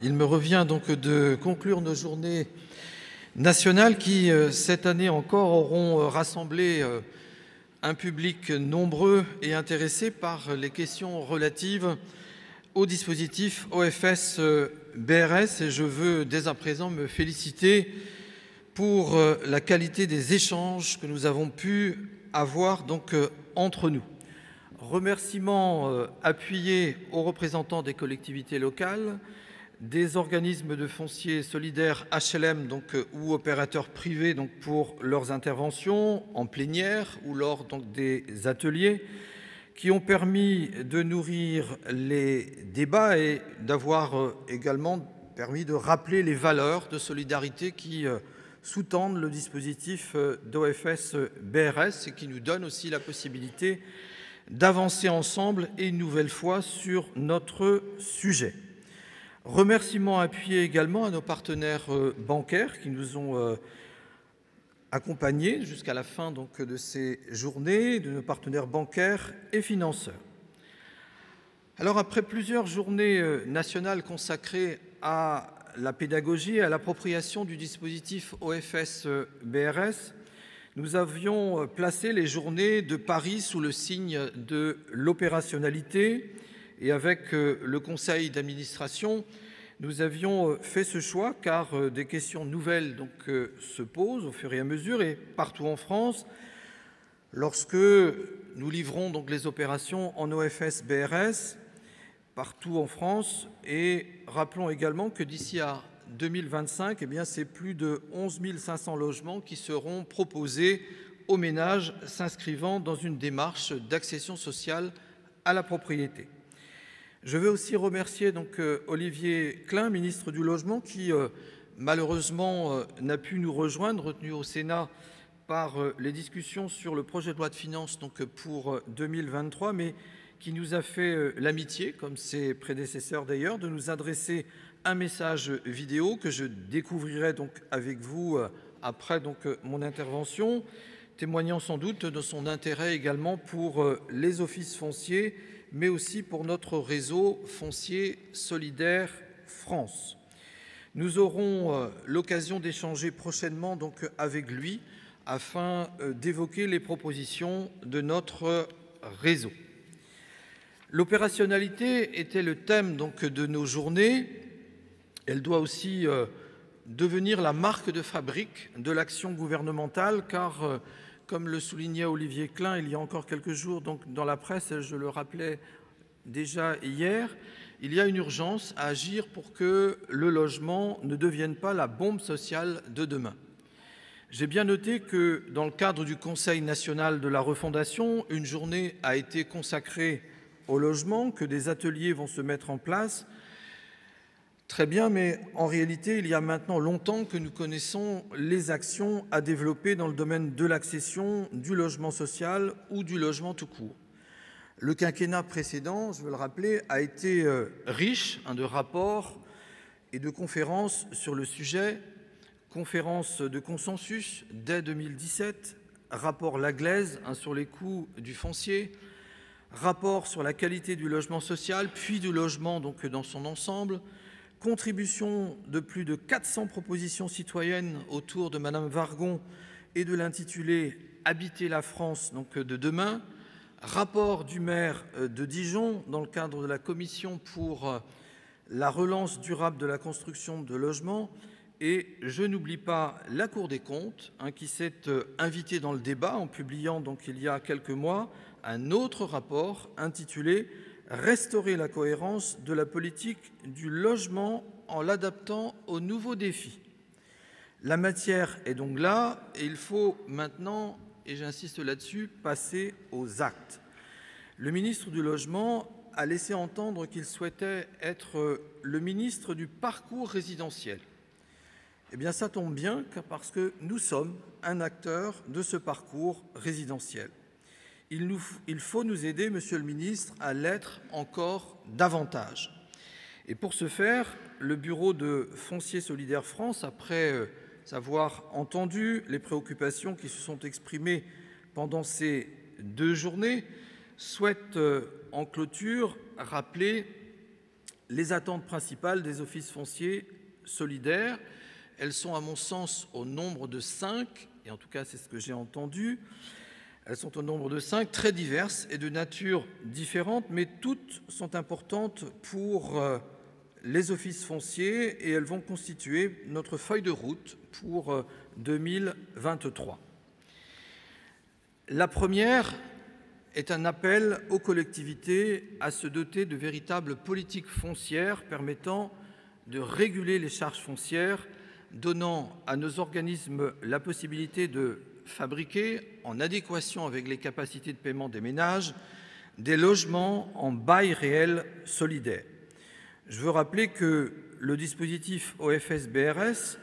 Il me revient donc de conclure nos journées nationales qui, cette année encore, auront rassemblé un public nombreux et intéressé par les questions relatives au dispositif OFS-BRS. Et je veux dès à présent me féliciter pour la qualité des échanges que nous avons pu avoir entre nous. Remerciements appuyés aux représentants des collectivités locales, des organismes de foncier solidaire HLM ou opérateurs privés pour leurs interventions en plénière ou lors des ateliers qui ont permis de nourrir les débats et d'avoir également permis de rappeler les valeurs de solidarité qui sous-tendent le dispositif d'OFS-BRS et qui nous donnent aussi la possibilité d'avancer ensemble et une nouvelle fois sur notre sujet. Remerciements appuyés également à nos partenaires bancaires qui nous ont accompagnés jusqu'à la fin de ces journées, de nos partenaires bancaires et financeurs. Alors après plusieurs journées nationales consacrées à la pédagogie et à l'appropriation du dispositif OFS-BRS, nous avions placé les journées de Paris sous le signe de l'opérationnalité et avec le conseil d'administration, nous avions fait ce choix car des questions nouvelles se posent au fur et à mesure et partout en France lorsque nous livrons les opérations en OFS-BRS partout en France. Et rappelons également que d'ici à 2025, c'est plus de 11 500 logements qui seront proposés aux ménages s'inscrivant dans une démarche d'accession sociale à la propriété. Je veux aussi remercier Olivier Klein, ministre du Logement, qui malheureusement n'a pu nous rejoindre, retenu au Sénat par les discussions sur le projet de loi de finances pour 2023, mais qui nous a fait l'amitié, comme ses prédécesseurs d'ailleurs, de nous adresser un message vidéo que je découvrirai avec vous après mon intervention, témoignant sans doute de son intérêt également pour les offices fonciers, mais aussi pour notre réseau foncier solidaire France. Nous aurons l'occasion d'échanger prochainement avec lui afin d'évoquer les propositions de notre réseau. L'opérationnalité était le thème de nos journées. Elle doit aussi devenir la marque de fabrique de l'action gouvernementale, car comme le soulignait Olivier Klein il y a encore quelques jours dans la presse, je le rappelais déjà hier, il y a une urgence à agir pour que le logement ne devienne pas la bombe sociale de demain. J'ai bien noté que dans le cadre du Conseil national de la refondation, une journée a été consacrée au logement, que des ateliers vont se mettre en place. Très bien, mais en réalité, il y a maintenant longtemps que nous connaissons les actions à développer dans le domaine de l'accession, du logement social ou du logement tout court. Le quinquennat précédent, je veux le rappeler, a été riche de rapports et de conférences sur le sujet, conférences de consensus dès 2017, rapport Laglaise sur les coûts du foncier, rapport sur la qualité du logement social, puis du logement dans son ensemble, contribution de plus de 400 propositions citoyennes autour de Madame Wargon et de l'intitulé « Habiter la France de demain », rapport du maire de Dijon dans le cadre de la commission pour la relance durable de la construction de logements, et je n'oublie pas la Cour des comptes qui s'est invitée dans le débat en publiant il y a quelques mois un autre rapport intitulé « Restaurer la cohérence de la politique du logement en l'adaptant aux nouveaux défis ». La matière est donc là et il faut maintenant, et j'insiste là-dessus, passer aux actes. Le ministre du Logement a laissé entendre qu'il souhaitait être le ministre du parcours résidentiel. Eh bien, ça tombe bien parce que nous sommes un acteur de ce parcours résidentiel. Il faut nous aider, Monsieur le ministre, à l'être encore davantage. Et pour ce faire, le bureau de Foncier Solidaire France, après avoir entendu les préoccupations qui se sont exprimées pendant ces 2 journées, souhaite en clôture rappeler les attentes principales des offices fonciers solidaires. Elles sont, à mon sens, au nombre de 5, et en tout cas c'est ce que j'ai entendu. Elles sont au nombre de 5, très diverses et de nature différente, mais toutes sont importantes pour les offices fonciers et elles vont constituer notre feuille de route pour 2023. La première est un appel aux collectivités à se doter de véritables politiques foncières permettant de réguler les charges foncières, donnant à nos organismes la possibilité de fabriquer, en adéquation avec les capacités de paiement des ménages, des logements en bail réel solidaire. Je veux rappeler que le dispositif OFS-BRS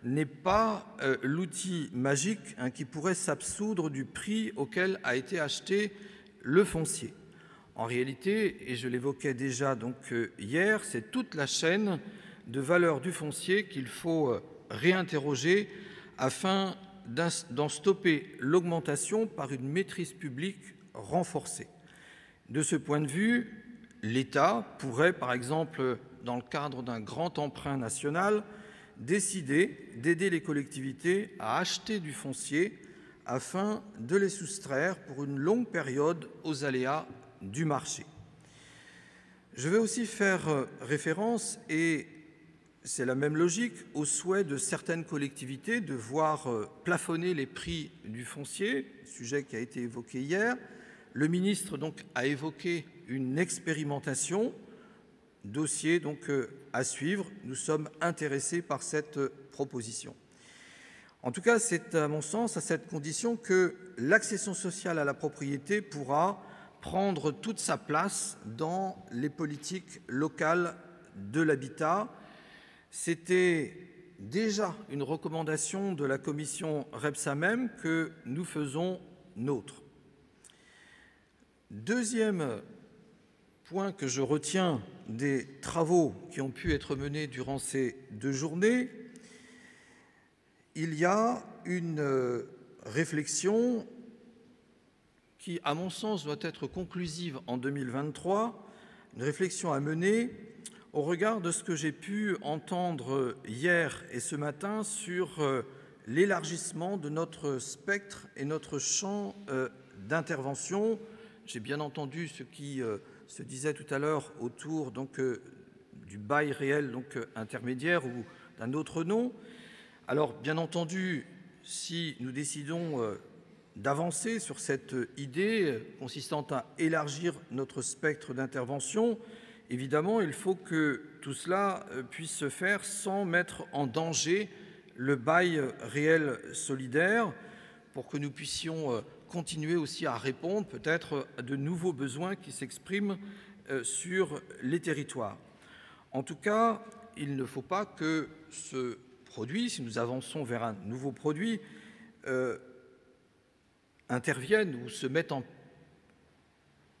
n'est pas l'outil magique qui pourrait s'absoudre du prix auquel a été acheté le foncier. En réalité, et je l'évoquais déjà hier, c'est toute la chaîne de valeur du foncier qu'il faut réinterroger afin d'en stopper l'augmentation par une maîtrise publique renforcée. De ce point de vue, l'État pourrait, par exemple, dans le cadre d'un grand emprunt national, décider d'aider les collectivités à acheter du foncier afin de les soustraire pour une longue période aux aléas du marché. Je vais aussi faire référence, et c'est la même logique, au souhait de certaines collectivités de voir plafonner les prix du foncier, sujet qui a été évoqué hier. Le ministre a évoqué une expérimentation, dossier à suivre. Nous sommes intéressés par cette proposition. En tout cas, c'est à mon sens à cette condition que l'accession sociale à la propriété pourra prendre toute sa place dans les politiques locales de l'habitat. C'était déjà une recommandation de la commission Rebsamen que nous faisons nôtre. Deuxième point que je retiens des travaux qui ont pu être menés durant ces 2 journées, il y a une réflexion qui, à mon sens, doit être conclusive en 2023, une réflexion à mener au regard de ce que j'ai pu entendre hier et ce matin sur l'élargissement de notre spectre et notre champ d'intervention. J'ai bien entendu ce qui se disait tout à l'heure autour du bail réel intermédiaire ou d'un autre nom. Alors, bien entendu, si nous décidons d'avancer sur cette idée consistant à élargir notre spectre d'intervention, évidemment, il faut que tout cela puisse se faire sans mettre en danger le bail réel solidaire pour que nous puissions continuer aussi à répondre peut-être à de nouveaux besoins qui s'expriment sur les territoires. En tout cas, il ne faut pas que ce produit, si nous avançons vers un nouveau produit, intervienne ou se mette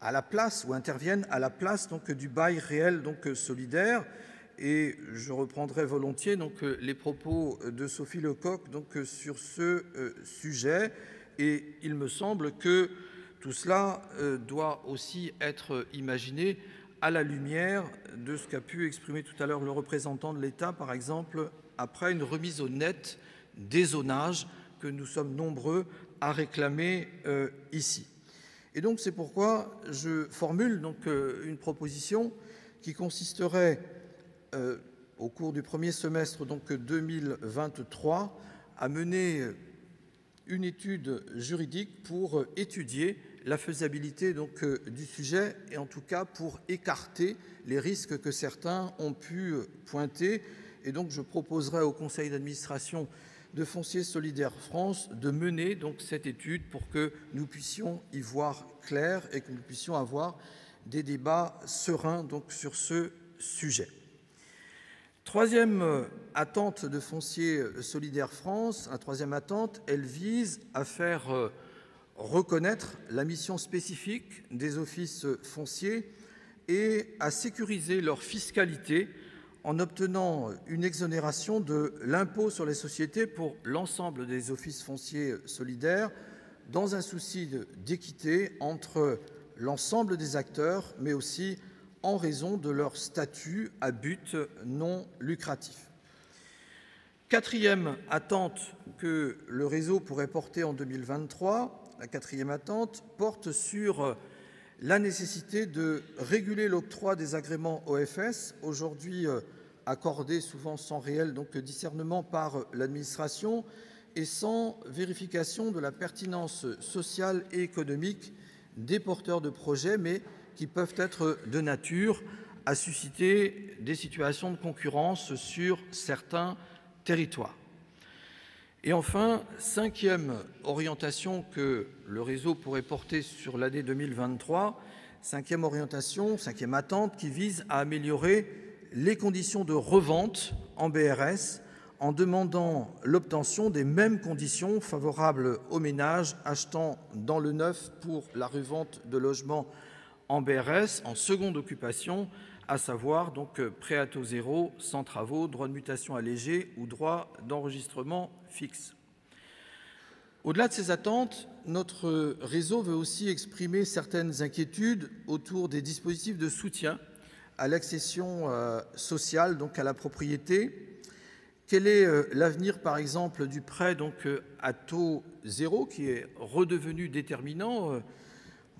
à la place ou intervienne à la place du bail réel solidaire. Et je reprendrai volontiers les propos de Sophie Lecoq sur ce sujet. Et il me semble que tout cela doit aussi être imaginé à la lumière de ce qu'a pu exprimer tout à l'heure le représentant de l'État, par exemple, après une remise au net des zonages que nous sommes nombreux à réclamer ici. Et donc c'est pourquoi je formule une proposition qui consisterait au cours du premier semestre 2023 à mener une étude juridique pour étudier la faisabilité du sujet et en tout cas pour écarter les risques que certains ont pu pointer. Et donc je proposerai au conseil d'administration de Foncier Solidaire France de mener cette étude pour que nous puissions y voir clair et que nous puissions avoir des débats sereins sur ce sujet. Troisième attente de Foncier Solidaire France, la troisième attente, elle vise à faire reconnaître la mission spécifique des offices fonciers et à sécuriser leur fiscalité en obtenant une exonération de l'impôt sur les sociétés pour l'ensemble des offices fonciers solidaires dans un souci d'équité entre l'ensemble des acteurs, mais aussi en raison de leur statut à but non lucratif. Quatrième attente que le réseau pourrait porter en 2023, la quatrième attente porte sur la nécessité de réguler l'octroi des agréments OFS, aujourd'hui accordés souvent sans réel discernement par l'administration et sans vérification de la pertinence sociale et économique des porteurs de projets, mais qui peuvent être de nature à susciter des situations de concurrence sur certains territoires. Et enfin, cinquième orientation que le réseau pourrait porter sur l'année 2023, cinquième orientation, cinquième attente qui vise à améliorer les conditions de revente en BRS en demandant l'obtention des mêmes conditions favorables aux ménages achetant dans le neuf pour la revente de logements en BRS en seconde occupation, à savoir prêt à taux zéro, sans travaux, droit de mutation allégé ou droit d'enregistrement fixe. Au-delà de ces attentes, notre réseau veut aussi exprimer certaines inquiétudes autour des dispositifs de soutien à l'accession sociale, à la propriété. Quel est l'avenir, par exemple, du prêt à taux zéro, qui est redevenu déterminant,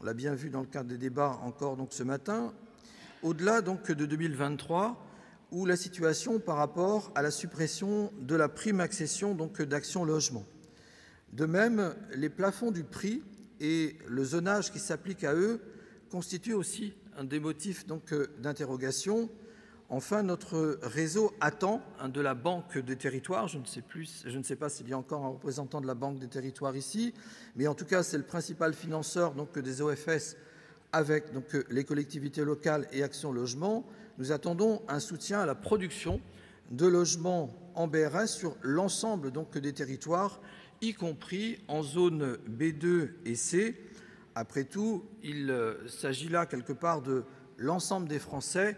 on l'a bien vu dans le cadre des débats encore ce matin, au-delà de 2023, où la situation par rapport à la suppression de la prime accession d'Action Logement. De même, les plafonds du prix et le zonage qui s'applique à eux constituent aussi un des motifs d'interrogation. Enfin, notre réseau attend de la Banque des Territoires, je ne sais pas s'il y a encore un représentant de la Banque des Territoires ici, mais en tout cas c'est le principal financeur des OFS avec les collectivités locales et Action Logement. Nous attendons un soutien à la production de logements en BRS sur l'ensemble des territoires, y compris en zone B2 et C. Après tout, il s'agit là quelque part de l'ensemble des Français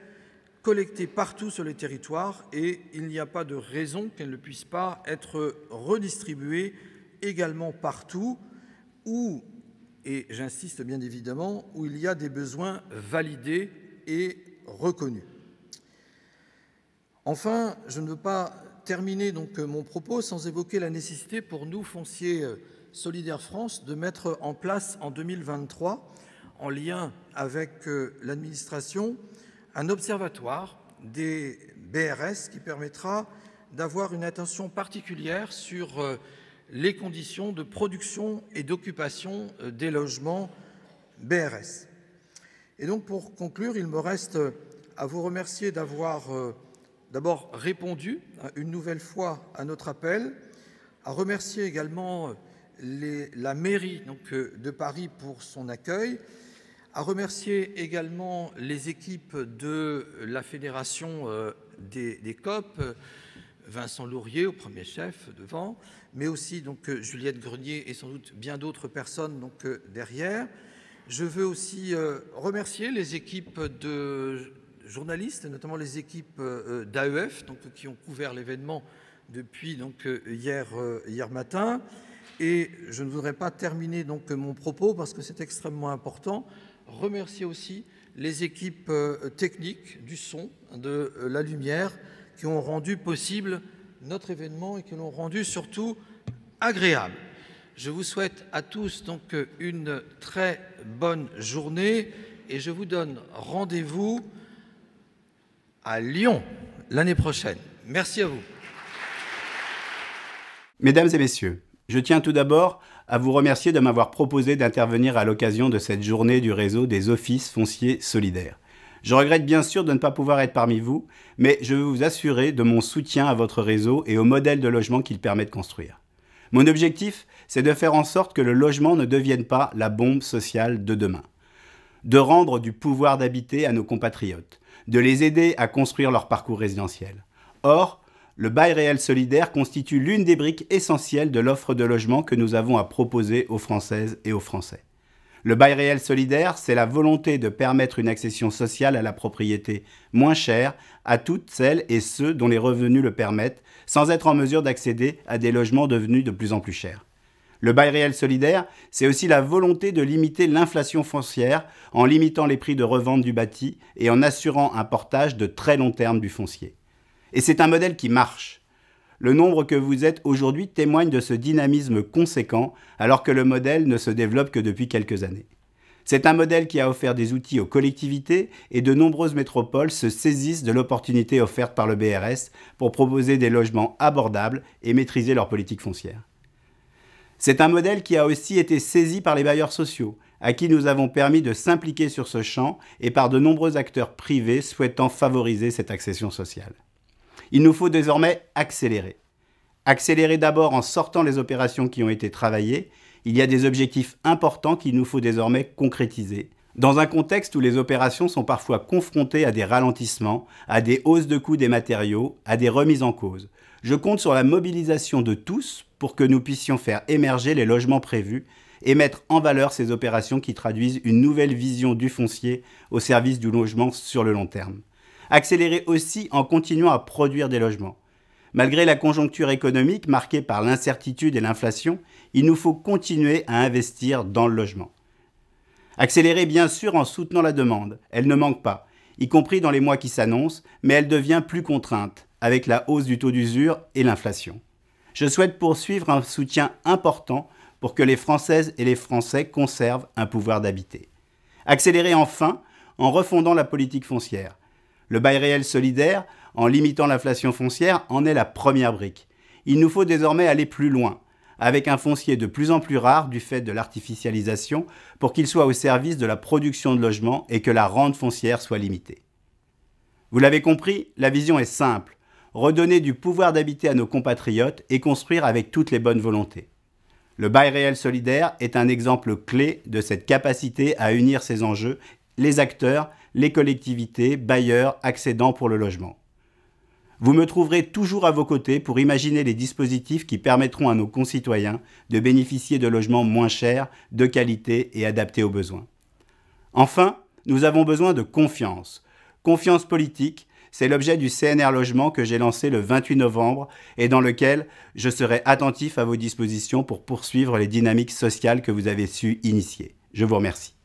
collectés partout sur les territoires et il n'y a pas de raison qu'elles ne puissent pas être redistribuées également partout où, et j'insiste bien évidemment, où il y a des besoins validés et reconnus. Enfin, je ne veux pas terminer mon propos sans évoquer la nécessité pour nous, Foncier Solidaire France, de mettre en place en 2023, en lien avec l'administration, un observatoire des BRS qui permettra d'avoir une attention particulière sur les conditions de production et d'occupation des logements BRS. Et donc, pour conclure, il me reste à vous remercier d'avoir d'abord répondu une nouvelle fois à notre appel, à remercier également la mairie de Paris pour son accueil, à remercier également les équipes de la Fédération des COP, Vincent Lourier au premier chef devant, mais aussi Juliette Grenier et sans doute bien d'autres personnes derrière. Je veux aussi remercier les équipes de journalistes, notamment les équipes d'AEF qui ont couvert l'événement depuis hier matin. Et je ne voudrais pas terminer mon propos parce que c'est extrêmement important. Remercier aussi les équipes techniques du son, de la lumière, qui ont rendu possible notre événement et qui l'ont rendu surtout agréable. Je vous souhaite à tous une très bonne journée et je vous donne rendez-vous à Lyon l'année prochaine. Merci à vous. Mesdames et messieurs, je tiens tout d'abord à vous remercier de m'avoir proposé d'intervenir à l'occasion de cette journée du réseau des offices fonciers solidaires. Je regrette bien sûr de ne pas pouvoir être parmi vous, mais je veux vous assurer de mon soutien à votre réseau et au modèle de logement qu'il permet de construire. Mon objectif, c'est de faire en sorte que le logement ne devienne pas la bombe sociale de demain. De rendre du pouvoir d'habiter à nos compatriotes, de les aider à construire leur parcours résidentiel. Or, le bail réel solidaire constitue l'une des briques essentielles de l'offre de logement que nous avons à proposer aux Françaises et aux Français. Le bail réel solidaire, c'est la volonté de permettre une accession sociale à la propriété moins chère à toutes celles et ceux dont les revenus le permettent, sans être en mesure d'accéder à des logements devenus de plus en plus chers. Le bail réel solidaire, c'est aussi la volonté de limiter l'inflation foncière en limitant les prix de revente du bâti et en assurant un portage de très long terme du foncier. Et c'est un modèle qui marche. Le nombre que vous êtes aujourd'hui témoigne de ce dynamisme conséquent alors que le modèle ne se développe que depuis quelques années. C'est un modèle qui a offert des outils aux collectivités et de nombreuses métropoles se saisissent de l'opportunité offerte par le BRS pour proposer des logements abordables et maîtriser leur politique foncière. C'est un modèle qui a aussi été saisi par les bailleurs sociaux, à qui nous avons permis de s'impliquer sur ce champ et par de nombreux acteurs privés souhaitant favoriser cette accession sociale. Il nous faut désormais accélérer. Accélérer d'abord en sortant les opérations qui ont été travaillées. Il y a des objectifs importants qu'il nous faut désormais concrétiser. Dans un contexte où les opérations sont parfois confrontées à des ralentissements, à des hausses de coûts des matériaux, à des remises en cause. Je compte sur la mobilisation de tous pour que nous puissions faire émerger les logements prévus et mettre en valeur ces opérations qui traduisent une nouvelle vision du foncier au service du logement sur le long terme. Accélérer aussi en continuant à produire des logements. Malgré la conjoncture économique marquée par l'incertitude et l'inflation, il nous faut continuer à investir dans le logement. Accélérer bien sûr en soutenant la demande, elle ne manque pas, y compris dans les mois qui s'annoncent, mais elle devient plus contrainte avec la hausse du taux d'usure et l'inflation. Je souhaite poursuivre un soutien important pour que les Françaises et les Français conservent un pouvoir d'habiter. Accélérer enfin en refondant la politique foncière. Le bail réel solidaire, en limitant l'inflation foncière, en est la première brique. Il nous faut désormais aller plus loin, avec un foncier de plus en plus rare du fait de l'artificialisation, pour qu'il soit au service de la production de logements et que la rente foncière soit limitée. Vous l'avez compris, la vision est simple. Redonner du pouvoir d'habiter à nos compatriotes et construire avec toutes les bonnes volontés. Le bail réel solidaire est un exemple clé de cette capacité à unir ces enjeux, les acteurs, les collectivités, bailleurs, accédants pour le logement. Vous me trouverez toujours à vos côtés pour imaginer les dispositifs qui permettront à nos concitoyens de bénéficier de logements moins chers, de qualité et adaptés aux besoins. Enfin, nous avons besoin de confiance. Confiance politique, c'est l'objet du CNR Logement que j'ai lancé le 28 novembre et dans lequel je serai attentif à vos dispositions pour poursuivre les dynamiques sociales que vous avez su initier. Je vous remercie.